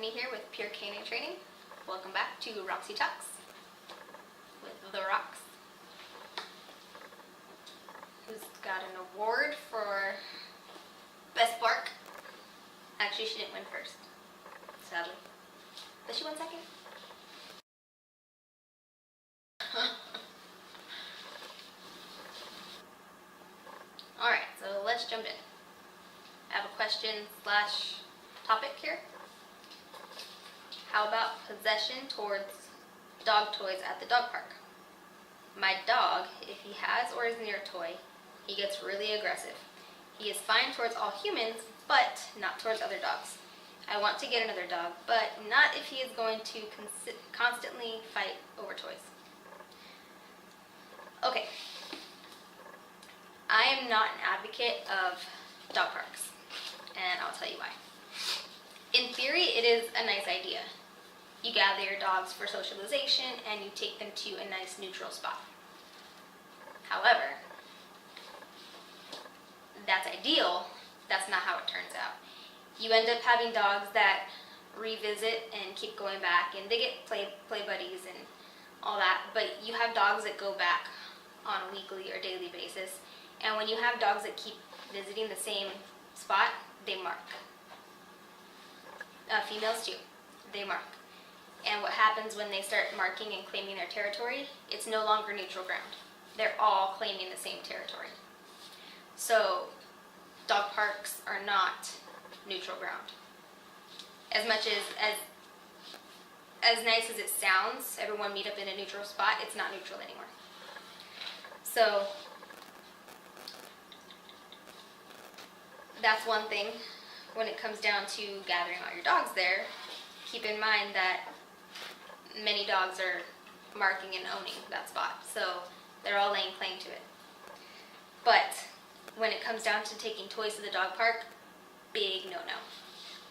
Stephanie here with Pure Canine Training. Welcome back to Roxy Talks with the Rox, who's got an award for best bark. Actually, she didn't win first, sadly, but she won second. Alright, so let's jump in. I have a question slash topic here. How about possession towards dog toys at the dog park? My dog, if he has or is near a toy, he gets really aggressive. He is fine towards all humans, but not towards other dogs. I want to get another dog, but not if he is going to constantly fight over toys. Okay. I am not an advocate of dog parks, and I'll tell you why. In theory, it is a nice idea. You gather your dogs for socialization and you take them to a nice neutral spot. However, that's ideal. That's not how it turns out. You end up having dogs that revisit and keep going back, and they get play buddies and all that, but you have dogs that go back on a weekly or daily basis, and when you have dogs that keep visiting the same spot, they mark. Females too, they mark. And what happens when they start marking and claiming their territory, it's no longer neutral ground. They're all claiming the same territory. So dog parks are not neutral ground. As much as nice as it sounds, everyone meet up in a neutral spot, it's not neutral anymore. So that's one thing. When it comes down to gathering all your dogs there, keep in mind that many dogs are marking and owning that spot, so they're all laying claim to it. But when it comes down to taking toys to the dog park, big no-no.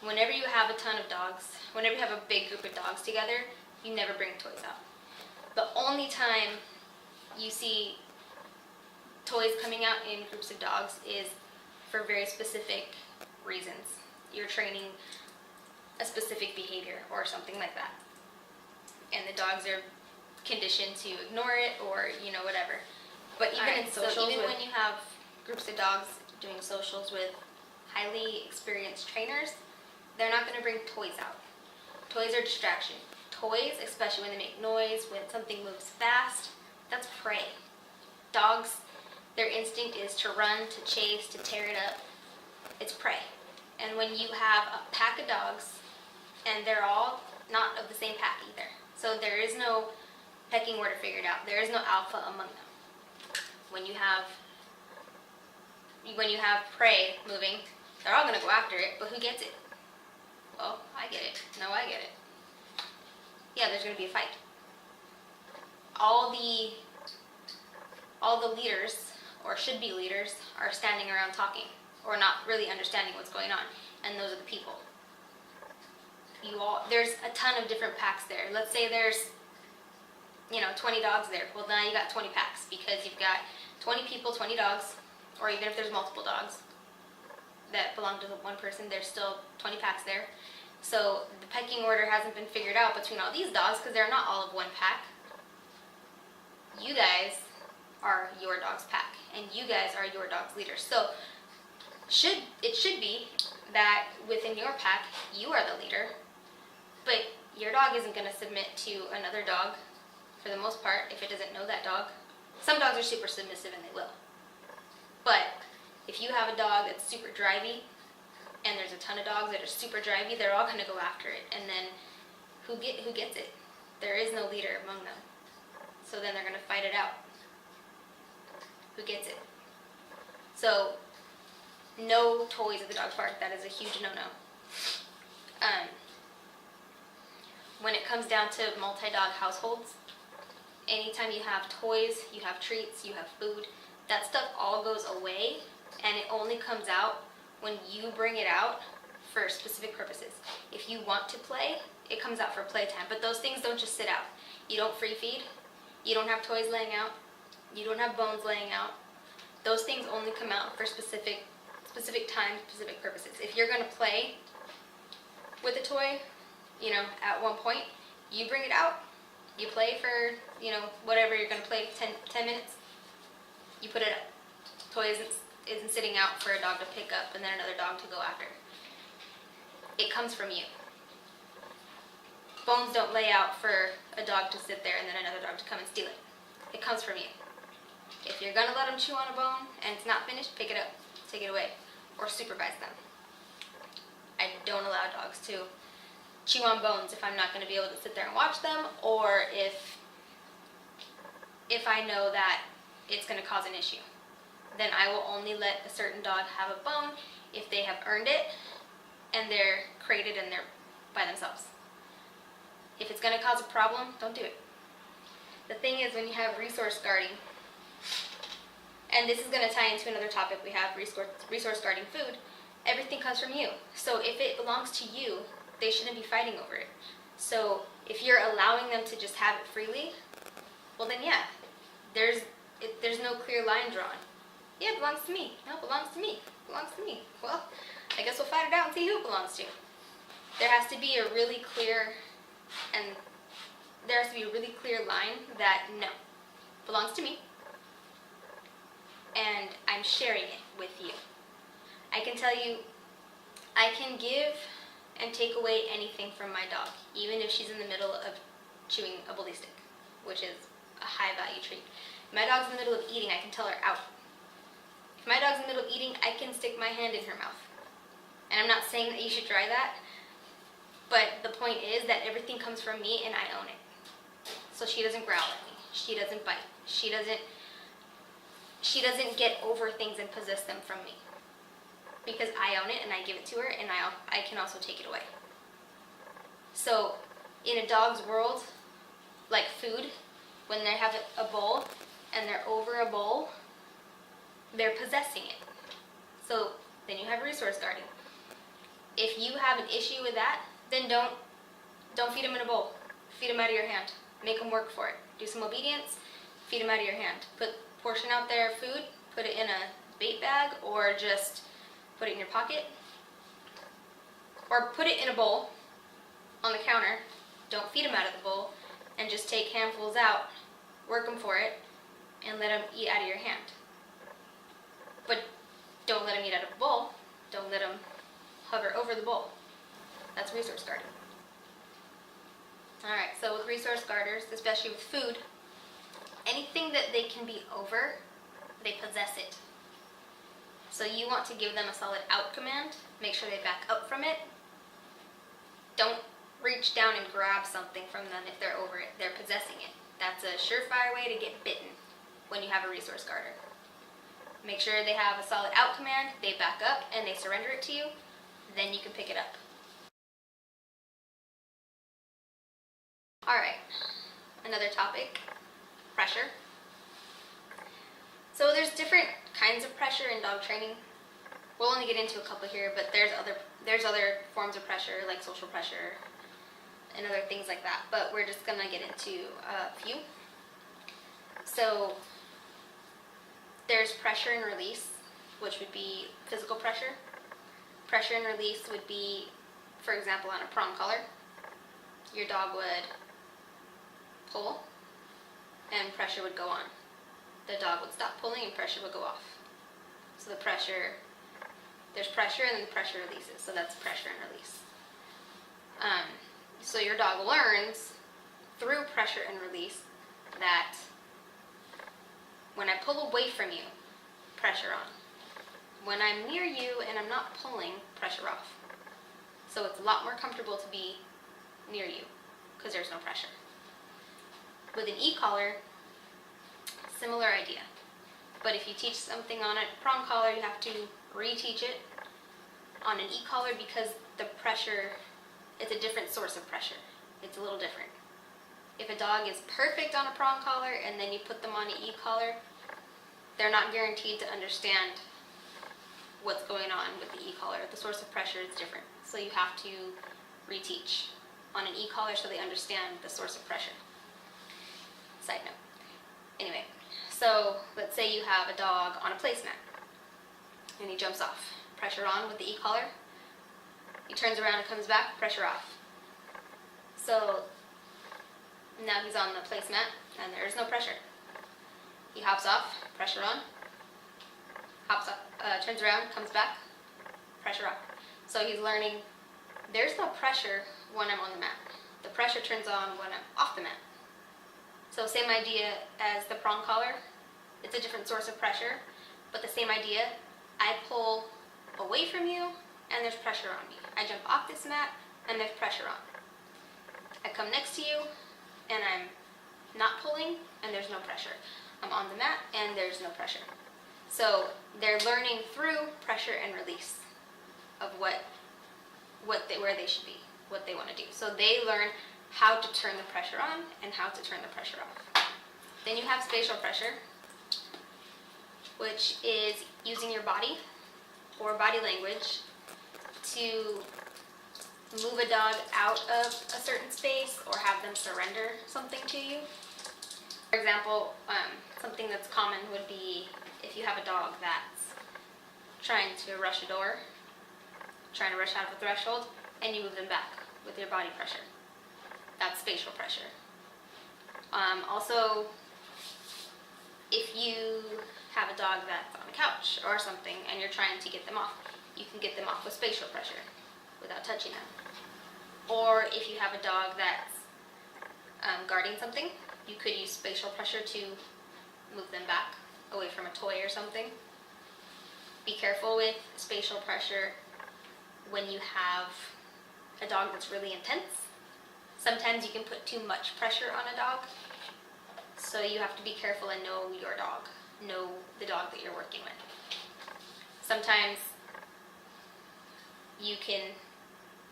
Whenever you have a ton of dogs, whenever you have a big group of dogs together, you never bring toys out. The only time you see toys coming out in groups of dogs is for very specific reasons. You're training a specific behavior or something like that, and the dogs are conditioned to ignore it, or whatever. But even in socials, even when you have groups of dogs doing socials with highly experienced trainers, they're not going to bring toys out. Toys are distraction. Toys, especially when they make noise, when something moves fast, that's prey. Dogs, their instinct is to run, to chase, to tear it up. It's prey. And when you have a pack of dogs, and they're all not of the same pack either, so there is no pecking order figured out. There is no alpha among them. When you have prey moving, they're all going to go after it, but who gets it? Well, I get it. No, I get it. Yeah, there's going to be a fight. All the leaders, or should be leaders, are standing around talking, or not really understanding what's going on, and those are the people. There's a ton of different packs there. Let's say there's 20 dogs there. Well, now you got 20 packs, because you've got 20 people, 20 dogs, or even if there's multiple dogs that belong to one person, there's still 20 packs there. So the pecking order hasn't been figured out between all these dogs, because they're not all of one pack. You guys are your dog's pack, and you guys are your dog's leaders. So it should be that within your pack, you are the leader, but your dog isn't going to submit to another dog for the most part if it doesn't know that dog. Some dogs are super submissive and they will. But if you have a dog that's super drivey, and there's a ton of dogs that are super drivey, they're all going to go after it. And then who gets it? There is no leader among them. So then they're going to fight it out. Who gets it? So no toys at the dog park. That is a huge no-no. When it comes down to multi-dog households, anytime you have toys, you have treats, you have food, that stuff all goes away, and it only comes out when you bring it out for specific purposes. If you want to play, it comes out for playtime, but those things don't just sit out. You don't free feed, you don't have toys laying out, you don't have bones laying out. Those things only come out for specific times, specific purposes. If you're going to play with a toy, at one point, you bring it out, you play for, whatever you're going to play, 10 minutes, you put it up. Toy isn't sitting out for a dog to pick up and then another dog to go after. It comes from you. Bones don't lay out for a dog to sit there and then another dog to come and steal it. It comes from you. If you're going to let them chew on a bone and it's not finished, pick it up, take it away, or supervise them. I don't allow dogs to chew on bones if I'm not going to be able to sit there and watch them, or if I know that it's going to cause an issue. Then I will only let a certain dog have a bone if they have earned it and they're crated and they're by themselves. If it's going to cause a problem, don't do it. The thing is, when you have resource guarding, and this is going to tie into another topic we have, resource guarding food, everything comes from you. So if it belongs to you, they shouldn't be fighting over it. So if you're allowing them to just have it freely, well then yeah, there's no clear line drawn. Yeah, it belongs to me. No, it belongs to me. It belongs to me. Well, I guess we'll fight it out and see who it belongs to. There has to be a really clear line that no, it belongs to me, and I'm sharing it with you. I can tell you, I can give and take away anything from my dog, even if she's in the middle of chewing a bully stick, which is a high value treat. If my dog's in the middle of eating, I can tell her out. If my dog's in the middle of eating, I can stick my hand in her mouth. And I'm not saying that you should try that, but the point is that everything comes from me and I own it. So she doesn't growl at me. She doesn't bite. She doesn't get over things and possess them from me. Because I own it and I give it to her, and I can also take it away. So in a dog's world, like food, when they have a bowl and they're over a bowl, they're possessing it. So then you have resource guarding. If you have an issue with that, then don't feed them in a bowl. Feed them out of your hand. Make them work for it. Do some obedience, feed them out of your hand. Portion out their food, put it in a bait bag, or just put it in your pocket. Or put it in a bowl on the counter. Don't feed them out of the bowl, and just take handfuls out, work them for it, and let them eat out of your hand. But don't let them eat out of the bowl. Don't let them hover over the bowl. That's resource guarding. Alright, so with resource guarders, especially with food, anything that they can be over, they possess it. So you want to give them a solid out command. Make sure they back up from it. Don't reach down and grab something from them if they're over it. They're possessing it. That's a surefire way to get bitten when you have a resource guarder. Make sure they have a solid out command, they back up, and they surrender it to you. Then you can pick it up. Alright, another topic, pressure. So there's different kinds of pressure in dog training. We'll only get into a couple here, but there's other forms of pressure, like social pressure and other things like that. But we're just gonna get into a few. So there's pressure and release, which would be physical pressure. Pressure and release would be, for example, on a prong collar. Your dog would pull and pressure would go on. The dog would stop pulling and pressure would go off. So there's pressure and then the pressure releases. So that's pressure and release. So your dog learns through pressure and release that when I pull away from you, pressure on. When I'm near you and I'm not pulling, pressure off. So it's a lot more comfortable to be near you because there's no pressure. With an e-collar, similar idea. But if you teach something on a prong collar, you have to reteach it on an e-collar because the pressure, it's a different source of pressure. It's a little different. If a dog is perfect on a prong collar and then you put them on an e-collar, they're not guaranteed to understand what's going on with the e-collar. The source of pressure is different. So you have to reteach on an e-collar so they understand the source of pressure. Side note. Anyway, so let's say you have a dog on a placemat and he jumps off. Pressure on with the e-collar. He turns around and comes back, pressure off. So now he's on the placemat and there is no pressure. He hops off, pressure on, hops up, turns around, comes back, pressure on. So he's learning there's no pressure when I'm on the mat. The pressure turns on when I'm off the mat. So same idea as the prong collar. It's a different source of pressure, but the same idea. I pull away from you and there's pressure on me. I jump off this mat and there's pressure on. I come next to you and I'm not pulling and there's no pressure. I'm on the mat and there's no pressure. So they're learning through pressure and release of where they should be, what they want to do. So they learn how to turn the pressure on and how to turn the pressure off. Then you have spatial pressure, which is using your body or body language to move a dog out of a certain space or have them surrender something to you. For example, something that's common would be if you have a dog that's trying to rush a door, trying to rush out of a threshold, and you move them back with your body pressure. That's spatial pressure. Also, if you have a dog that's on a couch or something and you're trying to get them off, you can get them off with spatial pressure without touching them. Or if you have a dog that's guarding something, you could use spatial pressure to move them back away from a toy or something. Be careful with spatial pressure when you have a dog that's really intense. Sometimes you can put too much pressure on a dog, so you have to be careful and know your dog, know the dog that you're working with. Sometimes you can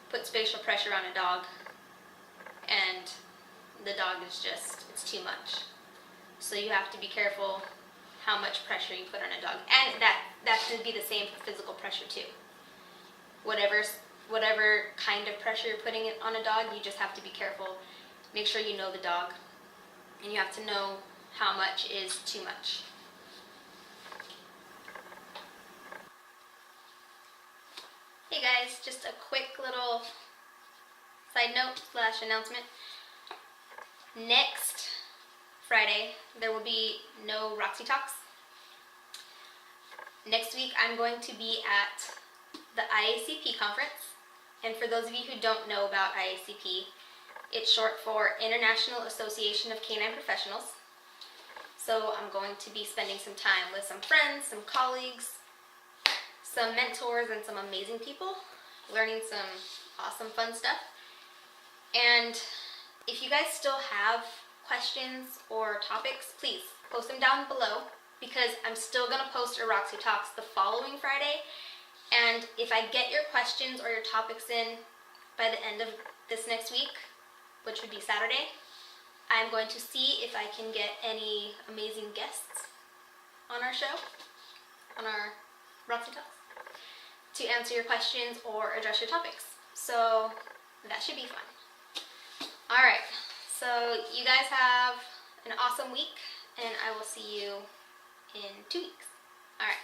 put spatial pressure on a dog and the dog is just, it's too much. So you have to be careful how much pressure you put on a dog. And that could be the same for physical pressure too. Whatever kind of pressure you're putting on a dog, you just have to be careful. Make sure you know the dog, and you have to know how much is too much. Hey guys, just a quick little side note / announcement. Next Friday, there will be no Roxy Talks. Next week, I'm going to be at the IACP conference. And for those of you who don't know about IACP, it's short for International Association of Canine Professionals. So I'm going to be spending some time with some friends, some colleagues, some mentors, and some amazing people, learning some awesome fun stuff. And if you guys still have questions or topics, please post them down below, because I'm still going to post a Roxy Talks the following Friday. And if I get your questions or your topics in by the end of this next week, which would be Saturday, I'm going to see if I can get any amazing guests on our show, on our Roxy Talks, to answer your questions or address your topics. So that should be fun. Alright, so you guys have an awesome week, and I will see you in 2 weeks. Alright.